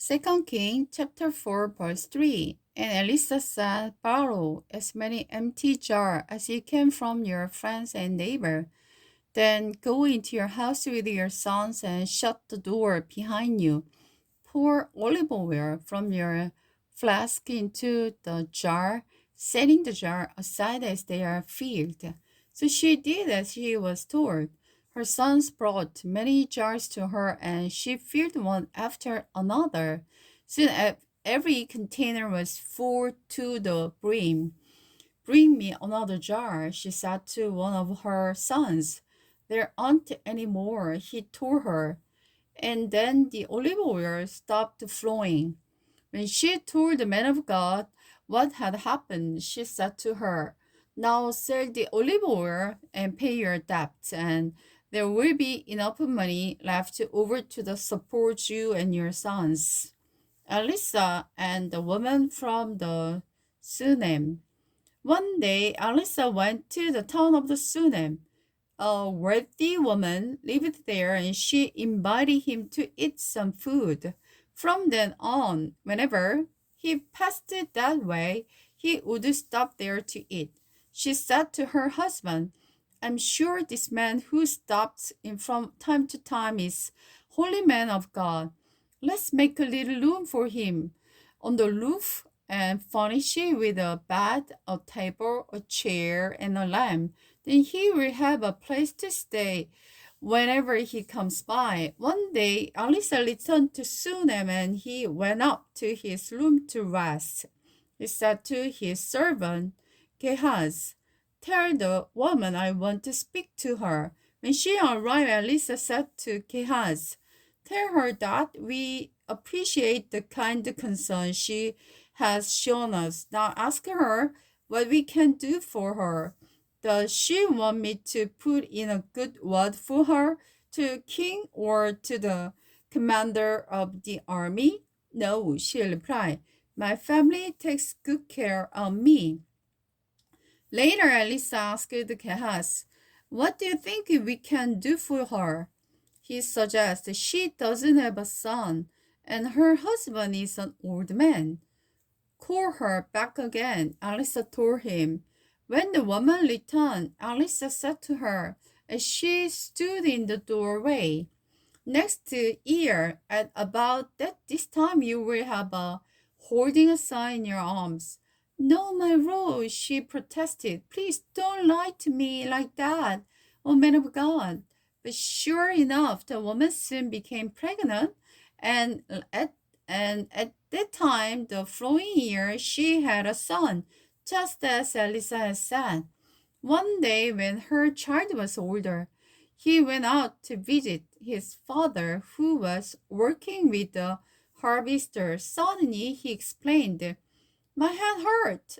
2 King chapter 4 verse 3. And Elisha said, borrow as many empty jars as you can from your friends and neighbors. Then go into your house with your sons and shut the door behind you. Pour olive oil from your flask into the jar, setting the jar aside as they are filled. So she did as she was told. Her sons brought many jars to her, and she filled one after another. Soon every container was full to the brim. Bring me another jar, she said to one of her sons. There aren't any more, he told her. And then the olive oil stopped flowing. When she told the man of God what had happened, she said to her, now sell the olive oil and pay your debt, and there will be enough money left over to support you and your sons. Elisa and the woman from the Sunem. One day, Elisa went to the town of the Sunem. A wealthy woman lived there and she invited him to eat some food. From then on, whenever he passed that way, he would stop there to eat. She said to her husband, I'm sure this man who stops in from time to time is holy man of God. Let's make a little room for him on the roof and furnish it with a bed, a table, a chair, and a lamp. Then he will have a place to stay whenever he comes by. One day, Elisa returned to Sunem and he went up to his room to rest. He said to his servant, Gehazi, tell the woman I want to speak to her. When she arrived, Elisa said to Gehazi, tell her that we appreciate the kind concern she has shown us. Now ask her what we can do for her. Does she want me to put in a good word for her to king or to the commander of the army? No, she replied. My family takes good care of me. Later, Elisa asked Gehazi, what do you think we can do for her? He suggests she doesn't have a son, and her husband is an old man. Call her back again, Elisa told him. When the woman returned, Elisa said to her, as she stood in the doorway, next year, at about this time, you will have a holding a son in your arms. No, my Rose, she protested. Please don't lie to me like that, oh man of God. But sure enough, the woman soon became pregnant, and at at that time, the following year, she had a son, just as Elisa had said. One day, when her child was older, he went out to visit his father, who was working with the harvester. Suddenly, he explained, my head hurt.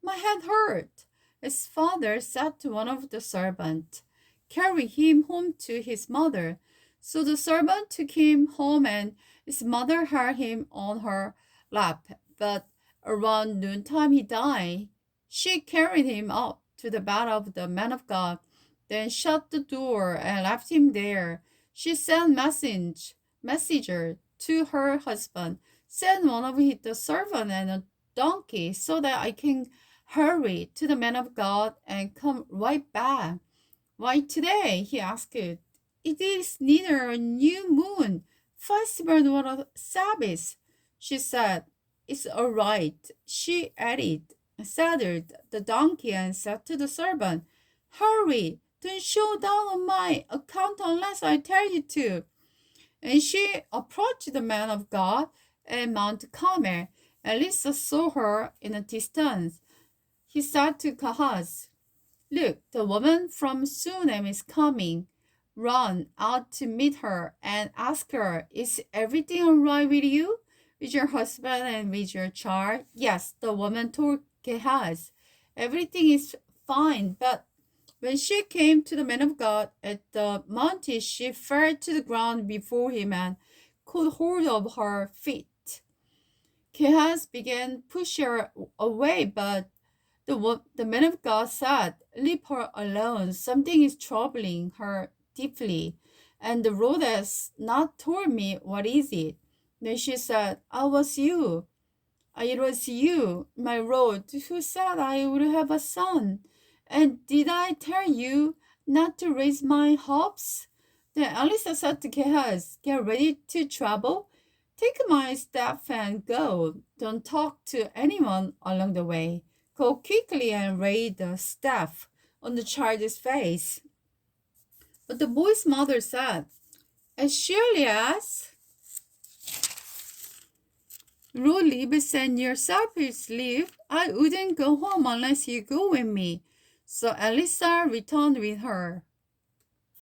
My head hurt. His father said to one of the servants, carry him home to his mother. So the servant took him home and his mother had him on her lap. But around noontime he died. She carried him up to the bed of the man of God, then shut the door and left him there. She sent messenger to her husband, send one of the servants and a donkey so that I can hurry to the man of God and come right back. Why today? He asked. It is neither a new moon, festival nor a Sabbath. She said, it's all right. She added, saddled the donkey and said to the servant, hurry, don't show down on my account unless I tell you to. And she approached the man of God at Mount Carmel. Elisa saw her in a distance. He said to Gehazi, look, the woman from Sunem is coming. Run out to meet her and ask her, is everything all right with you? With your husband and with your child? Yes, the woman told Gehazi. Everything is fine, but when she came to the man of God at the mountain, she fell to the ground before him and caught hold of her feet. Gehazi began to push her away, but the man of God said, leave her alone. Something is troubling her deeply, and the Lord has not told me what is it. Then she said, It was you, my Lord, who said I would have a son. And did I tell you not to raise my hopes? Then Elisa said to Gehazi, Get ready to travel. Take my staff and go. Don't talk to anyone along the way. Go quickly and lay the staff on the child's face. But the boy's mother said, As surely as Lord lives and yourselves live, I wouldn't go home unless you go with me. So Elisa returned with her.